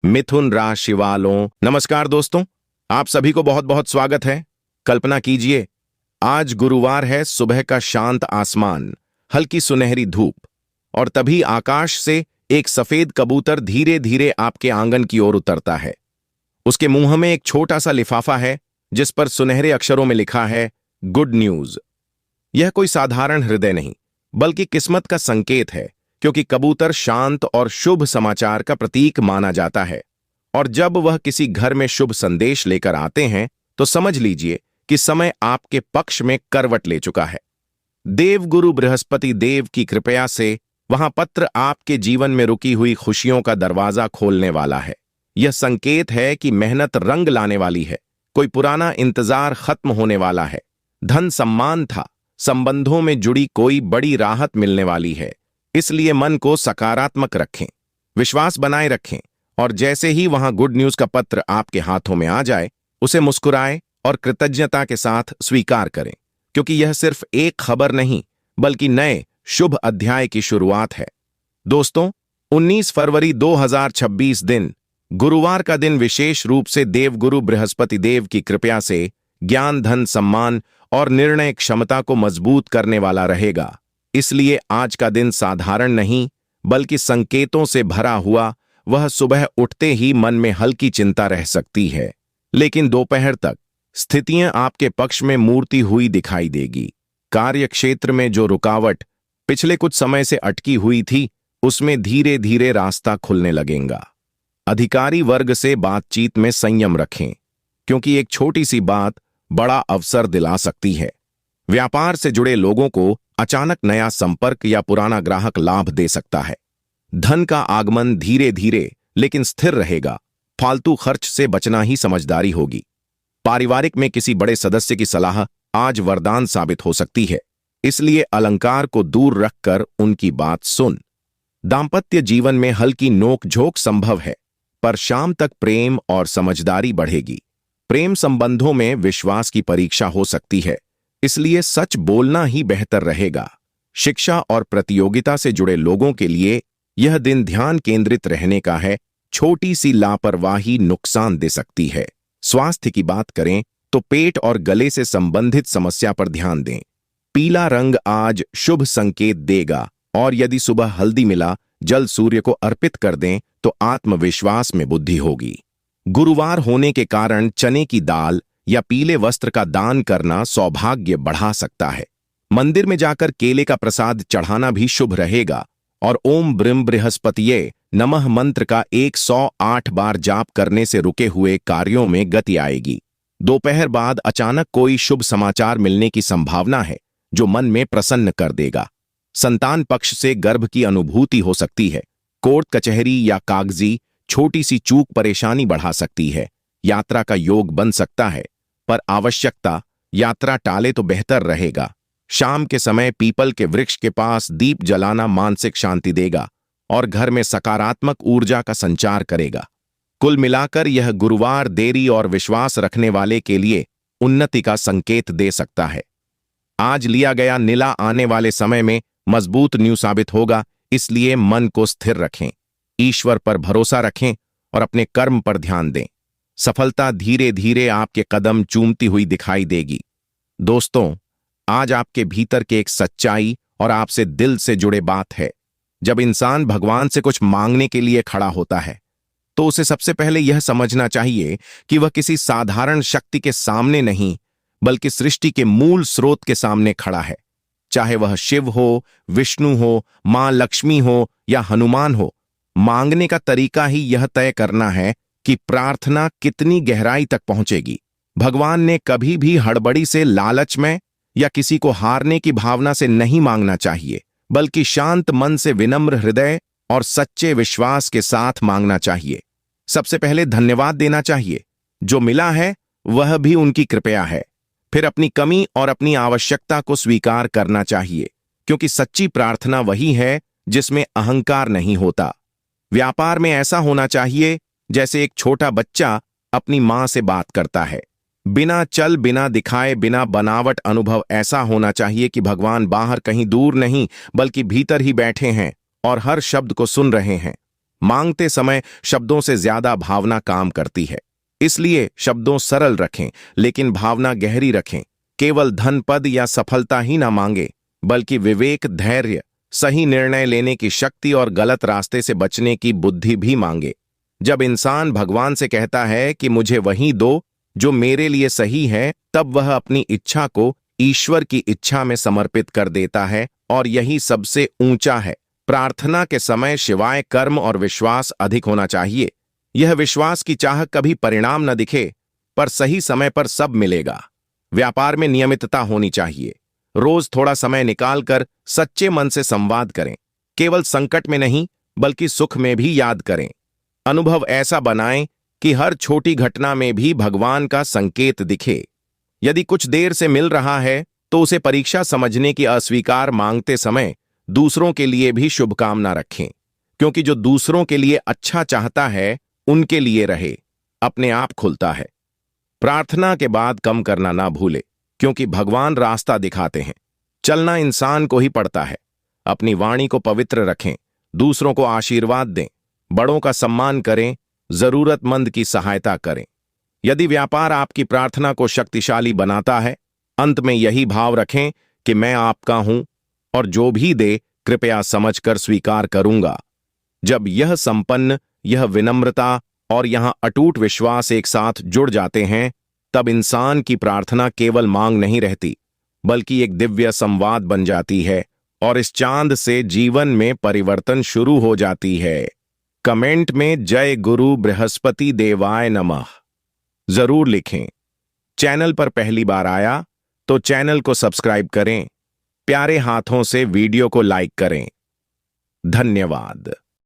मिथुन राशि वालों, नमस्कार दोस्तों। आप सभी को बहुत बहुत स्वागत है। कल्पना कीजिए, आज गुरुवार है। सुबह का शांत आसमान, हल्की सुनहरी धूप, और तभी आकाश से एक सफेद कबूतर धीरे धीरे आपके आंगन की ओर उतरता है। उसके मुंह में एक छोटा सा लिफाफा है जिस पर सुनहरे अक्षरों में लिखा है गुड न्यूज। यह कोई साधारण हृदय नहीं, बल्कि किस्मत का संकेत है, क्योंकि कबूतर शांत और शुभ समाचार का प्रतीक माना जाता है। और जब वह किसी घर में शुभ संदेश लेकर आते हैं तो समझ लीजिए कि समय आपके पक्ष में करवट ले चुका है। देवगुरु बृहस्पति देव की कृपया से वहां पत्र आपके जीवन में रुकी हुई खुशियों का दरवाजा खोलने वाला है। यह संकेत है कि मेहनत रंग लाने वाली है, कोई पुराना इंतजार खत्म होने वाला है। धन सम्मान था, संबंधों में जुड़ी कोई बड़ी राहत मिलने वाली है। इसलिए मन को सकारात्मक रखें, विश्वास बनाए रखें, और जैसे ही वहां गुड न्यूज का पत्र आपके हाथों में आ जाए, उसे मुस्कुराएं और कृतज्ञता के साथ स्वीकार करें, क्योंकि यह सिर्फ एक खबर नहीं, बल्कि नए शुभ अध्याय की शुरुआत है। दोस्तों, 19 फरवरी 2026 दिन, गुरुवार का दिन विशेष रूप से देवगुरु बृहस्पति देव की कृपया से ज्ञान, धन, सम्मान और निर्णय क्षमता को मजबूत करने वाला रहेगा। इसलिए आज का दिन साधारण नहीं, बल्कि संकेतों से भरा हुआ। वह सुबह उठते ही मन में हल्की चिंता रह सकती है, लेकिन दोपहर तक स्थितियां आपके पक्ष में मूर्ति हुई दिखाई देगी। कार्य क्षेत्र में जो रुकावट पिछले कुछ समय से अटकी हुई थी, उसमें धीरे धीरे रास्ता खुलने लगेगा। अधिकारी वर्ग से बातचीत में संयम रखें, क्योंकि एक छोटी सी बात बड़ा अवसर दिला सकती है। व्यापार से जुड़े लोगों को अचानक नया संपर्क या पुराना ग्राहक लाभ दे सकता है। धन का आगमन धीरे धीरे लेकिन स्थिर रहेगा। फालतू खर्च से बचना ही समझदारी होगी। पारिवारिक में किसी बड़े सदस्य की सलाह आज वरदान साबित हो सकती है, इसलिए अलंकार को दूर रखकर उनकी बात सुन। दाम्पत्य जीवन में हल्की नोक-झोंक संभव है, पर शाम तक प्रेम और समझदारी बढ़ेगी। प्रेम संबंधों में विश्वास की परीक्षा हो सकती है, इसलिए सच बोलना ही बेहतर रहेगा। शिक्षा और प्रतियोगिता से जुड़े लोगों के लिए यह दिन ध्यान केंद्रित रहने का है। छोटी सी लापरवाही नुकसान दे सकती है। स्वास्थ्य की बात करें तो पेट और गले से संबंधित समस्या पर ध्यान दें। पीला रंग आज शुभ संकेत देगा, और यदि सुबह हल्दी मिला जल सूर्य को अर्पित कर दें तो आत्मविश्वास में बुद्धि होगी। गुरुवार होने के कारण चने की दाल या पीले वस्त्र का दान करना सौभाग्य बढ़ा सकता है। मंदिर में जाकर केले का प्रसाद चढ़ाना भी शुभ रहेगा, और ओम ब्रीम बृहस्पतिये नमः मंत्र का 108 बार जाप करने से रुके हुए कार्यों में गति आएगी। दोपहर बाद अचानक कोई शुभ समाचार मिलने की संभावना है, जो मन में प्रसन्न कर देगा। संतान पक्ष से गर्भ की अनुभूति हो सकती है। कोर्ट कचहरी या कागजी छोटी सी चूक परेशानी बढ़ा सकती है। यात्रा का योग बन सकता है, पर आवश्यकता यात्रा टाले तो बेहतर रहेगा। शाम के समय पीपल के वृक्ष के पास दीप जलाना मानसिक शांति देगा और घर में सकारात्मक ऊर्जा का संचार करेगा। कुल मिलाकर यह गुरुवार देरी और विश्वास रखने वाले के लिए उन्नति का संकेत दे सकता है। आज लिया गया नीला आने वाले समय में मजबूत न्यू साबित होगा, इसलिए मन को स्थिर रखें, ईश्वर पर भरोसा रखें और अपने कर्म पर ध्यान दें। सफलता धीरे धीरे आपके कदम चूमती हुई दिखाई देगी। दोस्तों, आज आपके भीतर के एक सच्चाई और आपसे दिल से जुड़े बात है। जब इंसान भगवान से कुछ मांगने के लिए खड़ा होता है, तो उसे सबसे पहले यह समझना चाहिए कि वह किसी साधारण शक्ति के सामने नहीं, बल्कि सृष्टि के मूल स्रोत के सामने खड़ा है। चाहे वह शिव हो, विष्णु हो, मां लक्ष्मी हो या हनुमान हो, मांगने का तरीका ही यह तय करना है कि प्रार्थना कितनी गहराई तक पहुंचेगी। भगवान ने कभी भी हड़बड़ी से, लालच में या किसी को हारने की भावना से नहीं मांगना चाहिए, बल्कि शांत मन से, विनम्र हृदय और सच्चे विश्वास के साथ मांगना चाहिए। सबसे पहले धन्यवाद देना चाहिए, जो मिला है वह भी उनकी कृपया है। फिर अपनी कमी और अपनी आवश्यकता को स्वीकार करना चाहिए, क्योंकि सच्ची प्रार्थना वही है जिसमें अहंकार नहीं होता। व्यापार में ऐसा होना चाहिए जैसे एक छोटा बच्चा अपनी मां से बात करता है, बिना चल, बिना दिखाए, बिना बनावट। अनुभव ऐसा होना चाहिए कि भगवान बाहर कहीं दूर नहीं, बल्कि भीतर ही बैठे हैं और हर शब्द को सुन रहे हैं। मांगते समय शब्दों से ज्यादा भावना काम करती है। इसलिए शब्दों सरल रखें, लेकिन भावना गहरी रखें। केवल धन, पद या सफलता ही ना मांगे, बल्कि विवेक, धैर्य, सही निर्णय लेने की शक्ति और गलत रास्ते से बचने की बुद्धि भी मांगे। जब इंसान भगवान से कहता है कि मुझे वही दो जो मेरे लिए सही है, तब वह अपनी इच्छा को ईश्वर की इच्छा में समर्पित कर देता है, और यही सबसे ऊंचा है। प्रार्थना के समय शिवाय कर्म और विश्वास अधिक होना चाहिए। यह विश्वास की चाह कभी परिणाम न दिखे, पर सही समय पर सब मिलेगा। व्यापार में नियमितता होनी चाहिए। रोज थोड़ा समय निकालकर सच्चे मन से संवाद करें। केवल संकट में नहीं, बल्कि सुख में भी याद करें। अनुभव ऐसा बनाएं कि हर छोटी घटना में भी भगवान का संकेत दिखे। यदि कुछ देर से मिल रहा है, तो उसे परीक्षा समझने की अस्वीकार। मांगते समय दूसरों के लिए भी शुभकामना रखें, क्योंकि जो दूसरों के लिए अच्छा चाहता है, उनके लिए रहे, अपने आप खुलता है। प्रार्थना के बाद कम करना ना भूले, क्योंकि भगवान रास्ता दिखाते हैं। चलना इंसान को ही पड़ता है। अपनी वाणी को पवित्र रखें, दूसरों को आशीर्वाद दें, बड़ों का सम्मान करें, जरूरतमंद की सहायता करें। यदि व्यापार आपकी प्रार्थना को शक्तिशाली बनाता है, अंत में यही भाव रखें कि मैं आपका हूं, और जो भी दे कृपया समझकर स्वीकार करूंगा। जब यह संपन्न, यह विनम्रता और यहां अटूट विश्वास एक साथ जुड़ जाते हैं, तब इंसान की प्रार्थना केवल मांग नहीं रहती, बल्कि एक दिव्य संवाद बन जाती है, और इस चांद से जीवन में परिवर्तन शुरू हो जाती है। कमेंट में जय गुरु बृहस्पति देवाय नमः जरूर लिखें। चैनल पर पहली बार आया तो चैनल को सब्सक्राइब करें। प्यारे हाथों से वीडियो को लाइक करें। धन्यवाद।